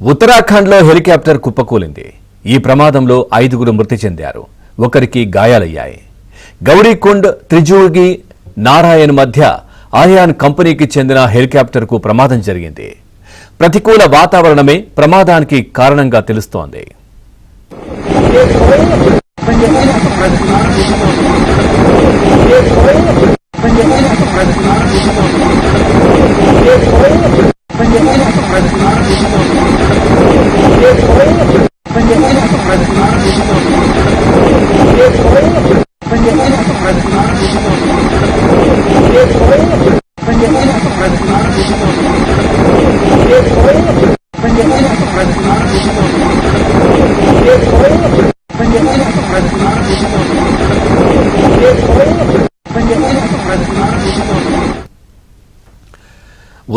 ఉత్తరాఖండ్లో హెలికాప్టర్ కుప్పకూలింది. ఈ ప్రమాదంలో 5గురు మృతి చెందారు, ఒకరికి గాయాలయ్యాయి. గౌరీకుండ్ త్రిజోగి నారాయణ్ మధ్య ఆర్యాన్ కంపెనీకి చెందిన హెలికాప్టర్కు ప్రమాదం జరిగింది. ప్రతికూల వాతావరణమే ప్రమాదానికి కారణంగా తెలుస్తోంది.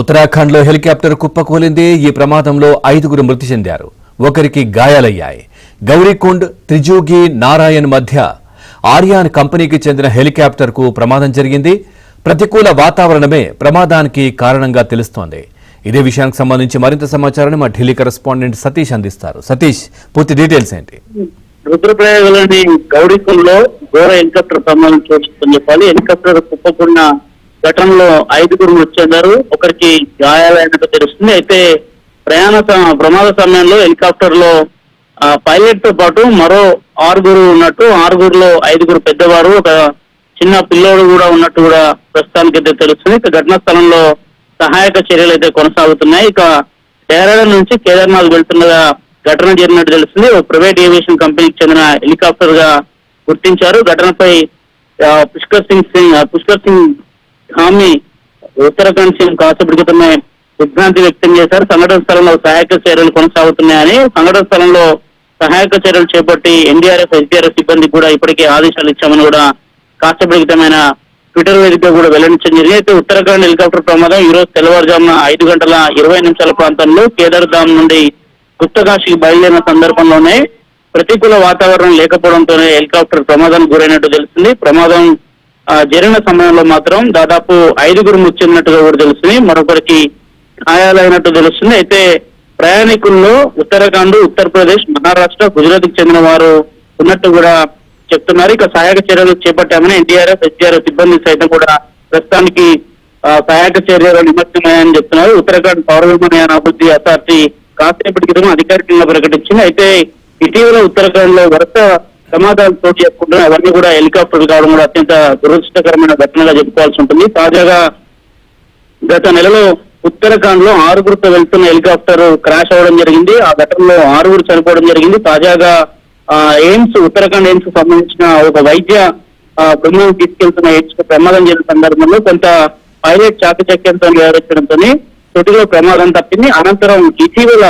ఉత్తరాఖండ్లో హెలికాప్టర్ కుప్పకూలింది. ఈ ప్రమాదంలో 5గురు మృతి చెందారు, ఒకరికి గాయాలయ్యాయి. గౌరీకుండ్ త్రిజోగి నారాయణ్ మధ్య ఆర్యాన్ కంపెనీకి చెందిన హెలికాప్టర్కు ప్రమాదం జరిగింది. ప్రతికూల వాతావరణమే ప్రమాదానికి కారణంగా తెలుస్తోంది. ఇదే విషయానికి సంబంధించి మరింత సమాచారాన్ని మా ఢిల్లీ కరెస్పాండెంట్ సతీష్ అందిస్తారు. సతీష్, పూర్తి డీటెయిల్స్ ఏంటి? రుద్రప్రయాగలోని గౌరీకుండ్లో ఘోర హెలికాప్టర్ ప్రమాదం చోటు చెప్పాలి. హెలికాప్టర్ కుప్పకున్న ఘటనలో 5గురు మృతి చెందారు, ఒకరికి గాయాలైనట్టు తెలుస్తుంది. అయితే ప్రమాద సమయంలో హెలికాప్టర్ లో పైలట్ తో పాటు మరో 6గురు ఉన్నట్టు, 6గురులో 5గురు పెద్దవారు, ఒక చిన్న పిల్లోడు కూడా ఉన్నట్టు కూడా ప్రస్తుతానికి అయితే తెలుస్తుంది. ఇక ఘటనా స్థలంలో సహాయక చర్యలు అయితే కొనసాగుతున్నాయి. ఇక డెహ్రాడూన్ నుంచి కేదార్నాథ్ వెళ్తుండగా ఘటన జరిగినట్టు తెలుస్తుంది. ఒక ప్రైవేట్ ఏవియేషన్ కంపెనీకి చెందిన హెలికాప్టర్ గా గుర్తించారు. ఘటనపై పుష్కర్ సింగ్ హామీ ఉత్తరాఖండ్ సీఎం కాసేపటి క్రితమే దిగ్భ్రాంతి వ్యక్తం చేశారు. సంఘటన స్థలంలో సహాయక చర్యలు కొనసాగుతున్నాయని, సంఘటన స్థలంలో సహాయక చర్యలు చేపట్టి ఎన్డీఆర్ఎఫ్, ఎస్డీఆర్ఎఫ్ సిబ్బంది కూడా ఇప్పటికే ఆదేశాలు ఇచ్చామని కూడా కాసేపటి క్రితమైన ట్విట్టర్ వేదికగా కూడా వెల్లడించడం జరిగింది. అయితే ఉత్తరాఖండ్ హెలికాప్టర్ ప్రమాదం ఈ రోజు తెల్లవారుజామున 5:20 ప్రాంతంలో కేదార్ధామ్ నుండి గుప్తకాశీకి బయలుదేరిన సందర్భంలోనే ప్రతికూల వాతావరణం లేకపోవడంతోనే హెలికాప్టర్ ప్రమాదానికి గురైనట్టు తెలిసింది. ప్రమాదం జరిగిన సమయంలో మాత్రం దాదాపు 5గురు మృతి చెందినట్టుగా కూడా తెలుస్తుంది, మరొకరికి గాయాలైనట్టు తెలుస్తుంది. అయితే ప్రయాణికుల్లో ఉత్తరాఖండ్, ఉత్తరప్రదేశ్, మహారాష్ట్ర, గుజరాత్ కి చెందిన వారు ఉన్నట్టు కూడా చెప్తున్నారు. ఇక సహాయక చర్యలు చేపట్టామని ఎన్డీఆర్ఎఫ్, ఎస్డీఆర్ఎఫ్ సిబ్బంది సైతం కూడా ప్రస్తుతానికి సహాయక చర్యలు నిమగ్నమయ్యాయని చెప్తున్నారు. ఉత్తరాఖండ్ పౌర విమానయాన అభివృద్ధి అథారిటీ కాసేపటి క్రితం అధికారికంగా ప్రకటించింది. అయితే ఇటీవల ఉత్తరాఖండ్ లో వరుస ప్రమాదాలు చోటు చేసుకుంటున్న అవన్నీ కూడా హెలికాప్టర్లు కావడం కూడా అత్యంత దురదృష్టకరమైన ఘటనగా చెప్పుకోవాల్సి ఉంటుంది. తాజాగా గత నెలలో ఉత్తరాఖండ్ లో 6గురుతో వెళ్తున్న హెలికాప్టర్ క్రాష్ అవ్వడం జరిగింది. ఆ ఘటనలో 6గురు చనిపోవడం జరిగింది. తాజాగా ఉత్తరాఖండ్ ఎయిమ్స్ కు సంబంధించిన ఒక వైద్య బృందం తీసుకెళ్తున్న ఎయిమ్స్ కు ప్రమాదం జరిగిన సందర్భంలో కొంత పైలట్ చాకచక్యంతో వ్యవహరించడంతో తొటిలో ప్రమాదం తప్పింది. అనంతరం ఇటీవల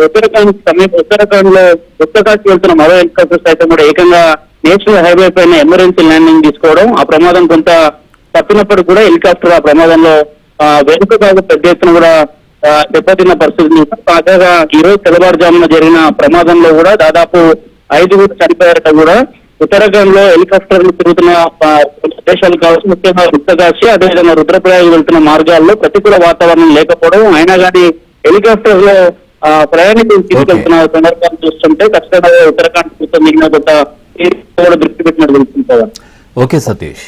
ఉత్తరాఖండ్ లో గుప్తకాశీ వెళ్తున్న మరో హెలికాప్టర్ సైతం కూడా ఏకంగా నేషనల్ హైవే పైన ఎమర్జెన్సీ ల్యాండింగ్ తీసుకోవడం, ఆ ప్రమాదం కొంత తప్పినప్పుడు కూడా హెలికాప్టర్ ఆ ప్రమాదంలో వెనుక భాగం పెద్ద ఎత్తున కూడా దెబ్బతిన్న పరిస్థితి. తాజాగా ఈ రోజు తెల్లవారుజామున జరిగిన ప్రమాదంలో కూడా దాదాపు 5గురు చనిపోయారట కూడా. ఉత్తరాఖండ్ లో హెలికాప్టర్లు తిరుగుతున్న ప్రదేశాలు కావచ్చు, ముఖ్యంగా గుప్తకాశీ, అదేవిధంగా రుద్రప్రయాగ్ వెళ్తున్న మార్గాల్లో ప్రతికూల వాతావరణం లేకపోవడం, అయినా కానీ హెలికాప్టర్ లో ప్రయాణికులు తీసుకెళ్తున్న సందర్భాలు చూస్తుంటే ఖచ్చితంగా ఉత్తరాఖండ్ మిగిలిన కొంత దృష్టి పెట్టినట్టు తెలుస్తుంది. ఓకే సతీష్.